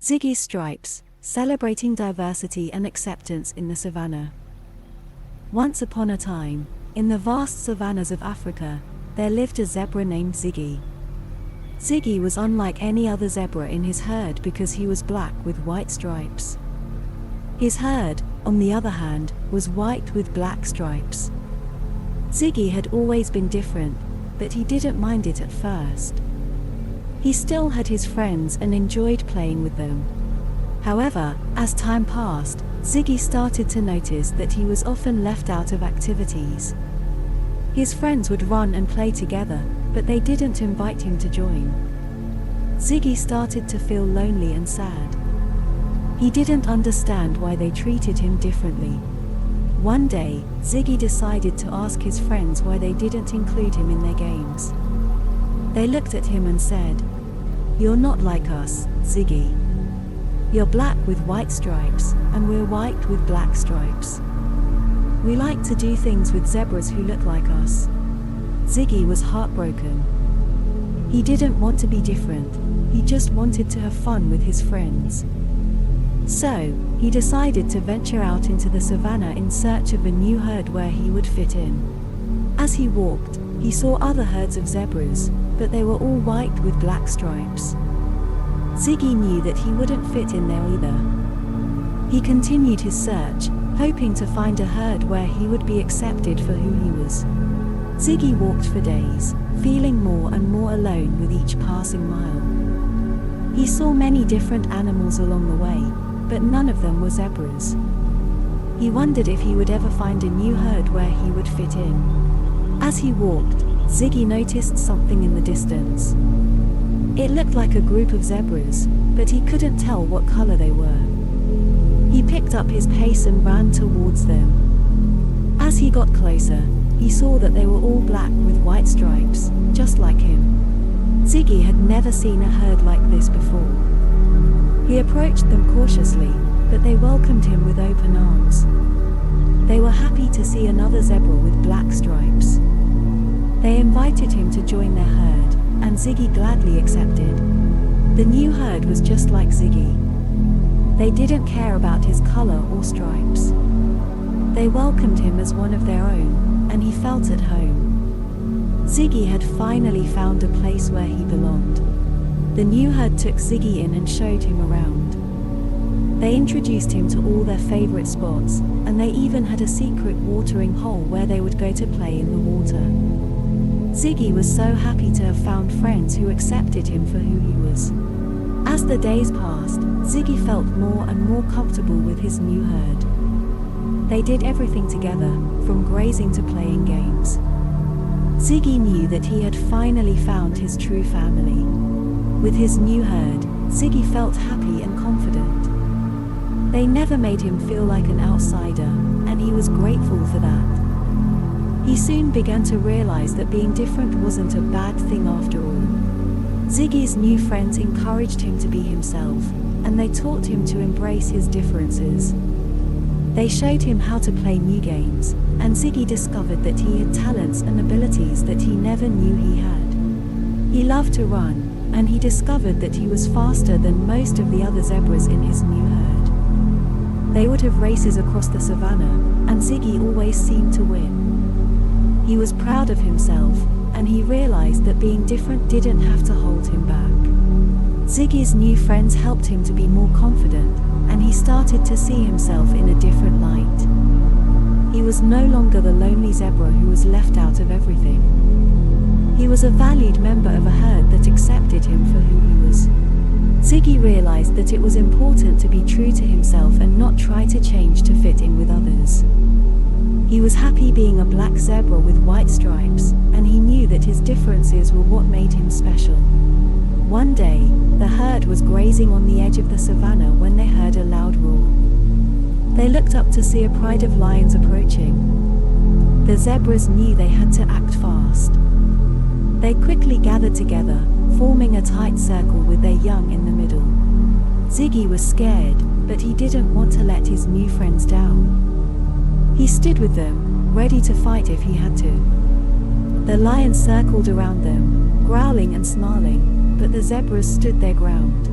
Ziggy's Stripes, celebrating diversity and acceptance in the savannah. Once upon a time, in the vast savannas of Africa, there lived a zebra named Ziggy. Ziggy was unlike any other zebra in his herd because he was black with white stripes. His herd, on the other hand, was white with black stripes. Ziggy had always been different, but he didn't mind it at first. He still had his friends and enjoyed playing with them. However, as time passed, Ziggy started to notice that he was often left out of activities. His friends would run and play together, but they didn't invite him to join. Ziggy started to feel lonely and sad. He didn't understand why they treated him differently. One day, Ziggy decided to ask his friends why they didn't include him in their games. They looked at him and said, "You're not like us, Ziggy. You're black with white stripes, and we're white with black stripes. We like to do things with zebras who look like us." Ziggy was heartbroken. He didn't want to be different, he just wanted to have fun with his friends. So, he decided to venture out into the savannah in search of a new herd where he would fit in. As he walked, he saw other herds of zebras, but they were all white with black stripes. Ziggy knew that he wouldn't fit in there either. He continued his search, hoping to find a herd where he would be accepted for who he was. Ziggy walked for days, feeling more and more alone with each passing mile. He saw many different animals along the way, but none of them were zebras. He wondered if he would ever find a new herd where he would fit in. As he walked, Ziggy noticed something in the distance. It looked like a group of zebras, but he couldn't tell what color they were. He picked up his pace and ran towards them. As he got closer, he saw that they were all black with white stripes, just like him. Ziggy had never seen a herd like this before. He approached them cautiously, but they welcomed him with open arms. They were happy to see another zebra with black stripes. They invited him to join their herd, and Ziggy gladly accepted. The new herd was just like Ziggy. They didn't care about his color or stripes. They welcomed him as one of their own, and he felt at home. Ziggy had finally found a place where he belonged. The new herd took Ziggy in and showed him around. They introduced him to all their favorite spots, and they even had a secret watering hole where they would go to play in the water. Ziggy was so happy to have found friends who accepted him for who he was. As the days passed, Ziggy felt more and more comfortable with his new herd. They did everything together, from grazing to playing games. Ziggy knew that he had finally found his true family. With his new herd, Ziggy felt happy and confident. They never made him feel like an outsider, and he was grateful for that. He soon began to realize that being different wasn't a bad thing after all. Ziggy's new friends encouraged him to be himself, and they taught him to embrace his differences. They showed him how to play new games, and Ziggy discovered that he had talents and abilities that he never knew he had. He loved to run, and he discovered that he was faster than most of the other zebras in his new herd. They would have races across the savannah, and Ziggy always seemed to win. He was proud of himself, and he realized that being different didn't have to hold him back. Ziggy's new friends helped him to be more confident, and he started to see himself in a different light. He was no longer the lonely zebra who was left out of everything. He was a valued member of a herd that accepted him for who he was. Ziggy realized that it was important to be true to himself and not try to change to fit in with others. He was happy being a black zebra with white stripes, and he knew that his differences were what made him special. One day, the herd was grazing on the edge of the savannah when they heard a loud roar. They looked up to see a pride of lions approaching. The zebras knew they had to act fast. They quickly gathered together, forming a tight circle with their young in the middle. Ziggy was scared, but he didn't want to let his new friends down. He stood with them, ready to fight if he had to. The lions circled around them, growling and snarling, but the zebras stood their ground.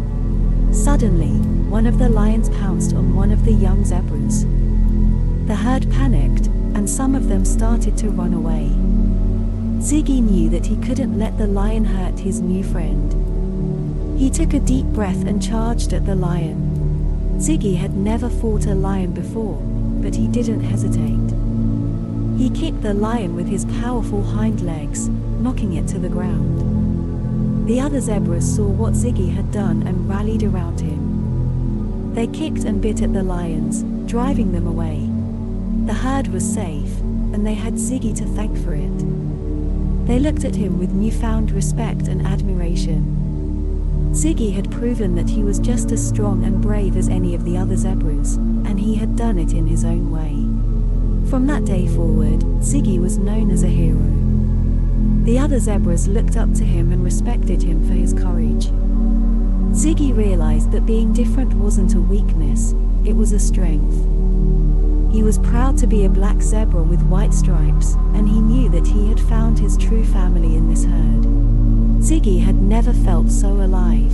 Suddenly, one of the lions pounced on one of the young zebras. The herd panicked, and some of them started to run away. Ziggy knew that he couldn't let the lion hurt his new friend. He took a deep breath and charged at the lion. Ziggy had never fought a lion before, but he didn't hesitate. He kicked the lion with his powerful hind legs, knocking it to the ground. The other zebras saw what Ziggy had done and rallied around him. They kicked and bit at the lions, driving them away. The herd was safe, and they had Ziggy to thank for it. They looked at him with newfound respect and admiration. Ziggy had proven that he was just as strong and brave as any of the other zebras, and he had done it in his own way. From that day forward, Ziggy was known as a hero. The other zebras looked up to him and respected him for his courage. Ziggy realized that being different wasn't a weakness, it was a strength. He was proud to be a black zebra with white stripes, and he knew that he had found his true family in this herd. Ziggy had never felt so alive.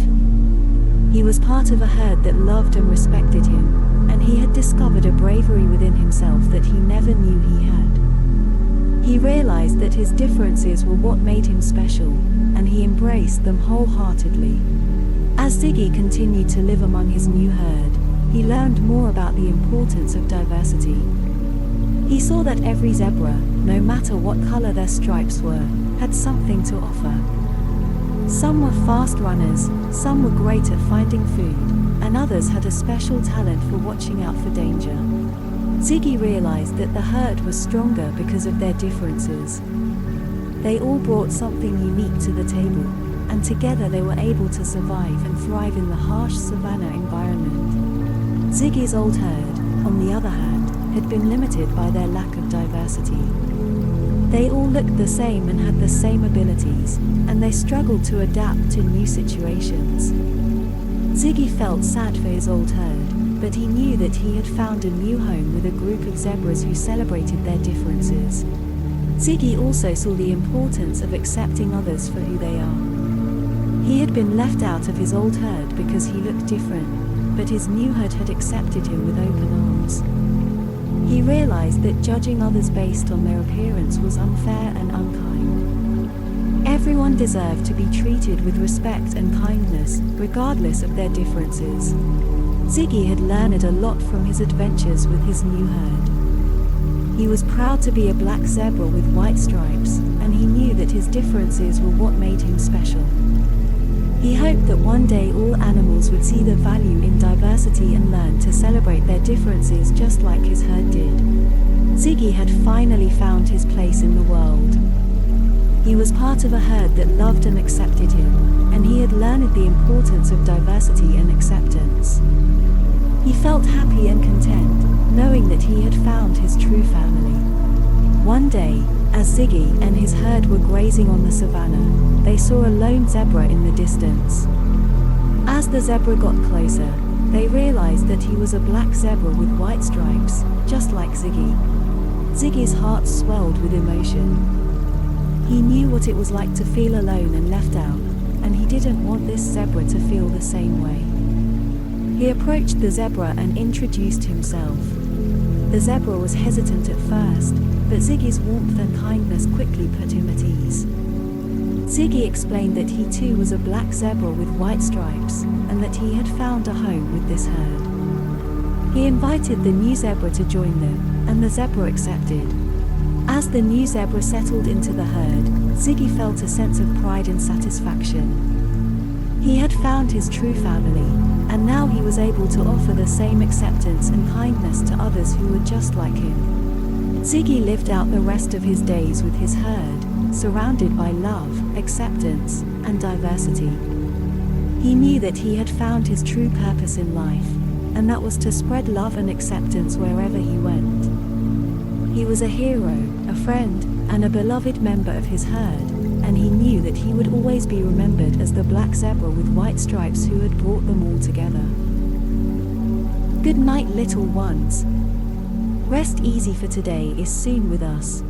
He was part of a herd that loved and respected him, and he had discovered a bravery within himself that he never knew he had. He realized that his differences were what made him special, and he embraced them wholeheartedly. As Ziggy continued to live among his new herd, he learned more about the importance of diversity. He saw that every zebra, no matter what color their stripes were, had something to offer. Some were fast runners, some were great at finding food, and others had a special talent for watching out for danger. Ziggy realized that the herd was stronger because of their differences. They all brought something unique to the table, and together they were able to survive and thrive in the harsh savanna environment. Ziggy's old herd, on the other hand, had been limited by their lack of diversity. They all looked the same and had the same abilities, and they struggled to adapt to new situations. Ziggy felt sad for his old herd, but he knew that he had found a new home with a group of zebras who celebrated their differences. Ziggy also saw the importance of accepting others for who they are. He had been left out of his old herd because he looked different, but his new herd had accepted him with open arms. He realized that judging others based on their appearance was unfair and unkind. Everyone deserved to be treated with respect and kindness, regardless of their differences. Ziggy had learned a lot from his adventures with his new herd. He was proud to be a black zebra with white stripes, and he knew that his differences were what made him special. He hoped that one day all animals would see the value in diversity and learn to celebrate their differences just like his herd did. Ziggy had finally found his place in the world. He was part of a herd that loved and accepted him, and he had learned the importance of diversity and acceptance. He felt happy and content, knowing that he had found his true family. One day, as Ziggy and his herd were grazing on the savanna, they saw a lone zebra in the distance. As the zebra got closer, they realized that he was a black zebra with white stripes, just like Ziggy. Ziggy's heart swelled with emotion. He knew what it was like to feel alone and left out, and he didn't want this zebra to feel the same way. He approached the zebra and introduced himself. The zebra was hesitant at first, but Ziggy's warmth and kindness quickly put him at ease. Ziggy explained that he too was a black zebra with white stripes, and that he had found a home with this herd. He invited the new zebra to join them, and the zebra accepted. As the new zebra settled into the herd, Ziggy felt a sense of pride and satisfaction. He had found his true family, and now he was able to offer the same acceptance and kindness to others who were just like him. Ziggy lived out the rest of his days with his herd, surrounded by love, acceptance, and diversity. He knew that he had found his true purpose in life, and that was to spread love and acceptance wherever he went. He was a hero, a friend, and a beloved member of his herd, and he knew that he would always be remembered as the black zebra with white stripes who had brought them all together. Good night, little ones. Rest easy, for today is soon with us.